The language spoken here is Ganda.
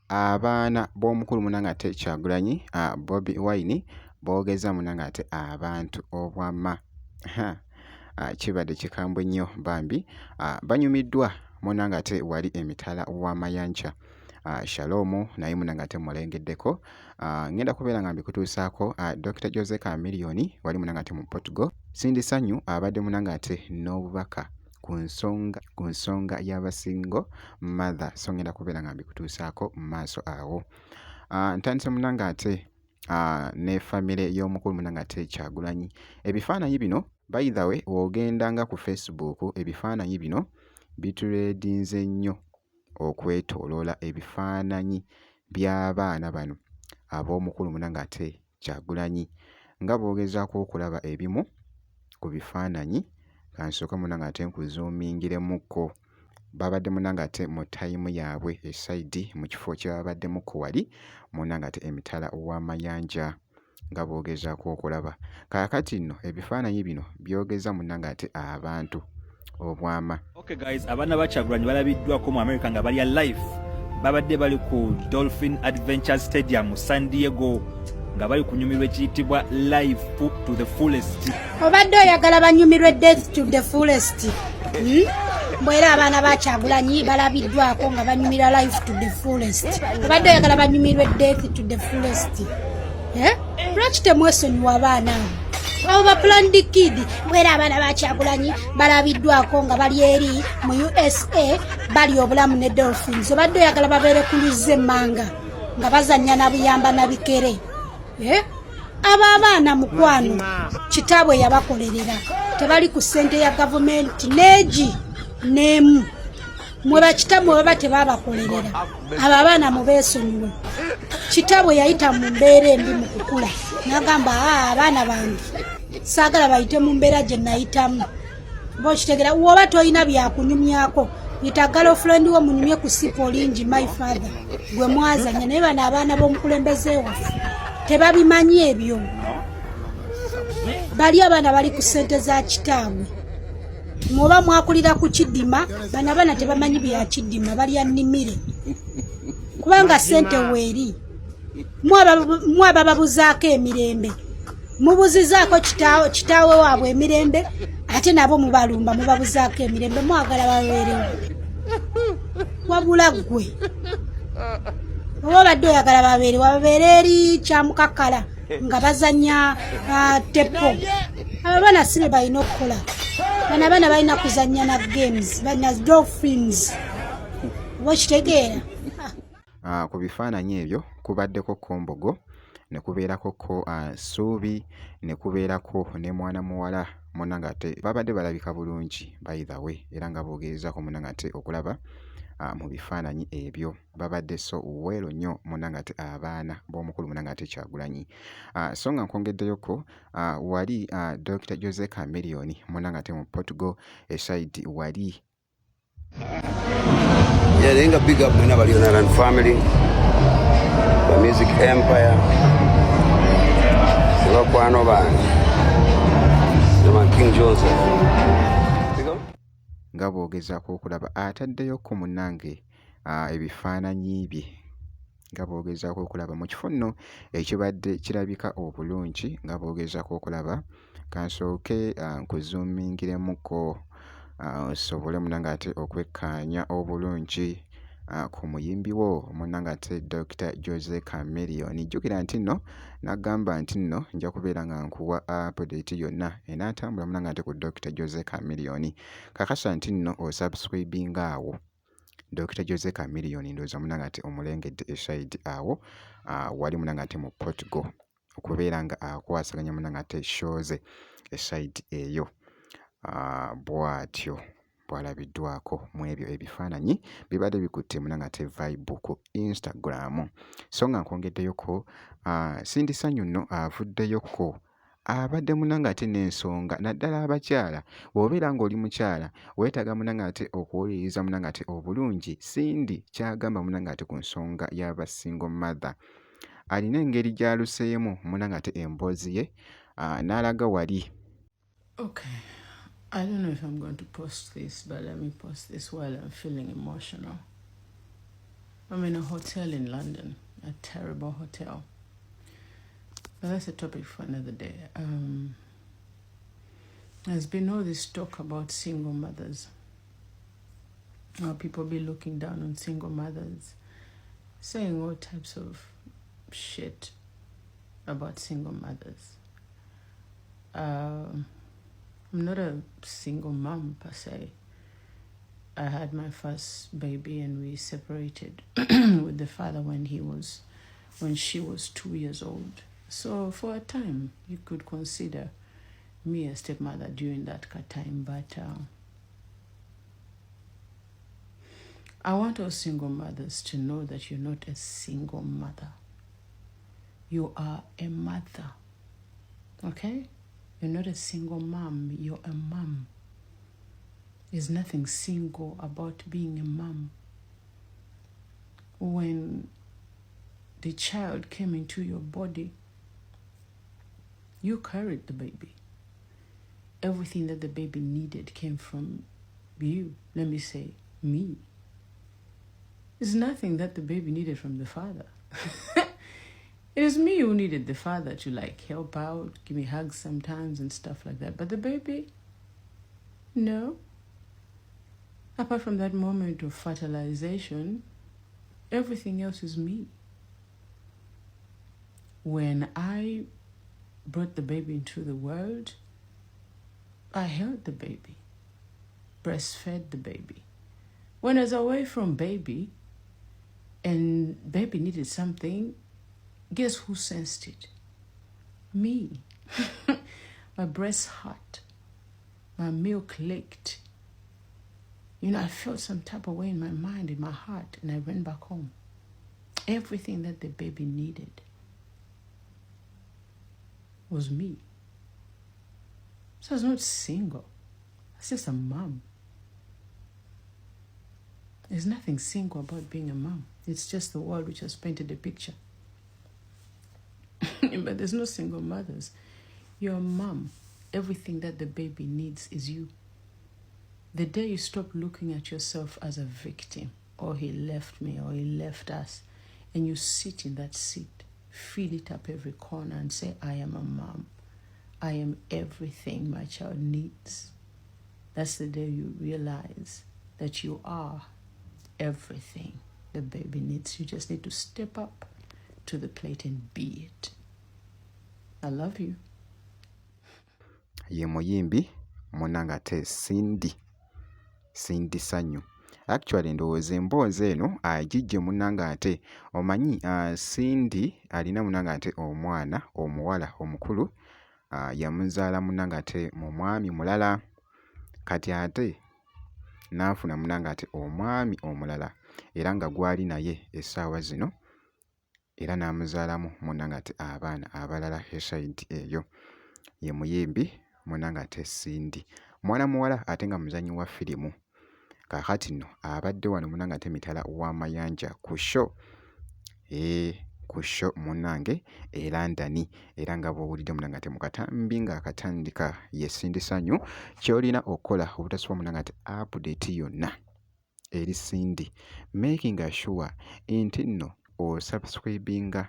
abaana b'omukulu munange ate Kyagulanyi Bobi Wine boogeza munange ate abantu obwama kibadde kikambwe nnyo bambi banyumiddwa munange ate wali emitala w'amayanja Shalom naye munange ate mulengeddeko ngenda kubeera nga mbikutuusaako Dr. Jose Chameleone wali munange ate mu Portugal Sindi Sanyu abadde munange ate n'obubaka ku nsonga y'abasingo mother so ngenda kubeera nga mbikutuusaako mu maaso awo ntandise munange ate ne famire y'omukulu munange ate Kyagulanyi ebifaananyi bino by the way w'ogendanga ku Facebook ebifaananyi bino bituleedinze nnyo okwetooloola ebifaananyi by'abaana bano ab'omukulu munange ate Kyagulanyi nga boogezaako okulaba ebimu ku bifaananyi kansooka munange ate nkuzuumingiremukko babadde munange ate mu tayimu yaabwe esayidi mu kifo kye babaddemukko wali munange ate emitala w'amayanja nga boogezaako okulaba kaakati nno ebifaananyi bino byogeza munange ate abantu obwama. Okay guys, abaana ba Kyagulanyi balabiddwako mu America nga bali live babadde bali ku Dolphin Adventure Stadium San Diego nga bali kunyumirwa ekiyitibwa live to the fullest. Obadde oyagala banyumirwe death to the fullest. Mbwera abaana ba Kyagulanyi balabiddwako nga banyumira live to the fullest. Obadde oyagala banyumirwe death to the fullest. Lwaki temwesonyiwa abaana abo ba Planned Kid? Mbwera abaana ba Kyagulanyi balabiddwako nga bali eri mu USA bali obulamu ne Dolphins. Obadde oyagala babeere ku luzze emmanga nga bazannya na buyamba na bikere. Abo abaana mukwano kitaabwe yabakolerera tebali ku ssente ya gavumenti neegi n'emu mwe bakitaabwe baba tebabakolerera. Abo abaana mubeesonyiwe. Kitaabwe yayita mu mbeera embi mu kukula n'agamba abaana bange saagala bayite mu mbeera gye nayitamu. Oba okitegera woba toyina byakunyumyako yita girlfriend wo munyumye ku sipolingi my father gwe mwazanya naye bano abaana b'omukulembeze waffe tebabimanyi ebyo. Bali abaana bali ku ssente za kitaabwe mwoba mwakulira ku Kiddima bano abaana tebamanyi bya Kiddima balya nnimire kubanga ssente weeri mwaba babuzaako emirembe mubuzizaako kitaawe waabwe emirembe ate nabo mubalumba mubabuzaako emirembe mwagala babeerewo wabula ggwe oba obadde oyagala babeere eri kyamukakala nga bazanya tepo. Abo baana si be balina okukola. Bano abaana balina kuzanya na games bana Dolphins. Oba okitegeera? Ku bifaananyi ebyo kubaddeko Kombogo ne kubeerako ko Suubi ne kubeerako ne mwana muwala munange ate babadde balabika bulungi by the way era nga boogezaako munange ate okulaba mu bifaananyi ebyo babadde so weero nnyo munange ate abaana b'omukulu munange ate Kyagulanyi so nga nkwongeddeyoko wali Dr. Jose Chameleone munange ate mu Portugal eside wali Yarenga big up mwena Balionaran family the music empire sebakwano bange King Joseph nga boogezaako okulaba ataddeyo ku munange ebifaananyi bye nga boogezaako okulaba mu kifo nno ekibadde kirabika obulungi nga boogezaako okulaba kansooke nkuzuumingiremukko osobole munange ate okwekkaanya obulungi ku muyimbi wo munange ate Dr. Jose Chameleone. Jjukira nti nno n'agamba nti nno nja kubeera nga nkuwa update yonna enaatambula munange ate ku Dr. Jose Chameleone. Kakasa nti nno osubscribinga awo Dr. Jose Chameleone ndowooza munange ate omulengedde eside awo wali munange ate mu Portugal okubeera nga akwasaganya munange ate shows eside eyo bw'atyo bwalabiddwako mu ebyo ebifaananyi bibadde bikutte munange ate vibe ku Instagram. So nga nkwongeddeyoko Sindi Sanyu nno avuddeyoko abadde munange ate n'ensonga naddala abakyala bw'obeera ng'oli mukyala weetaaga munange ate okuwuliriza munange ate obulungi Sindi kyagamba munange ate ku nsonga y'abasingo mother alina engeri gy'aluseemu munange ate emboozi ye n'alaga wali. Okay. I don't know if I'm going to post this, but let me post this while I'm feeling emotional. I'm in a hotel in London, a terrible hotel. But that's a topic for another day. There's been all this talk about single mothers. How people be looking down on single mothers, saying all types of shit about single mothers. I'm not a single mom per se. I had my first baby and we separated with the father when she was 2 years old. So for a time, you could consider me a stepmother during that time. But I want all single mothers to know that you're not a single mother. You are a mother. Okay? You're not a single mom. You're a mom. There's nothing single about being a mom. When the child came into your body, you carried the baby. Everything that the baby needed came from you. Let me say, me. There's nothing that the baby needed from the father. It is me who needed the father to help out, give me hugs sometimes and stuff like that. But the baby, no. Apart from that moment of fertilization, everything else is me. When I brought the baby into the world, I held the baby, breastfed the baby. When I was away from baby and baby needed something, guess who sensed it? Me. My breast hurt. My milk leaked. I felt some type of way in my mind, in my heart, and I went back home. Everything that the baby needed was me. So I was not single. I was just a mom. There's nothing single about being a mom. It's just the world which has painted a picture. But there's no single mothers. You're a mom. Everything that the baby needs is you. The day you stop looking at yourself as a victim, or he left me, or he left us, and you sit in that seat, fill it up every corner and say, I am a mom. I am everything my child needs. That's the day you realize that you are everything the baby needs. You just need to step up to the plate and be it. I love you. Ye muyimbi munanga te Cindy Sanyu. Actually ndowooza emboozi eno agijje munanga ate omanyi Cindy alina munanga ate omwana omuwala omukulu yamuzaala munanga ate mu mwami mulala, kati ate n'afuna munanga ate omwami omulala era nga gwali naye essaawa zino era n'amuzaalamu munanga ate abaana abalala esayidi eyo. Ye muyimbi munanga ate Cindy, mwana muwala ate nga muzanyi wa firimu. Kaakati nno abadde wano munanga ate mitala w'amayanja ku show munnange e London, era nga bw'owulidde munanga ate mu katambi ng'akatandika ye Cindy Sanyu, ky'olina okukola obutasubwa munanga ate update yonna eri Cindy, making sure nti nno osubscribinga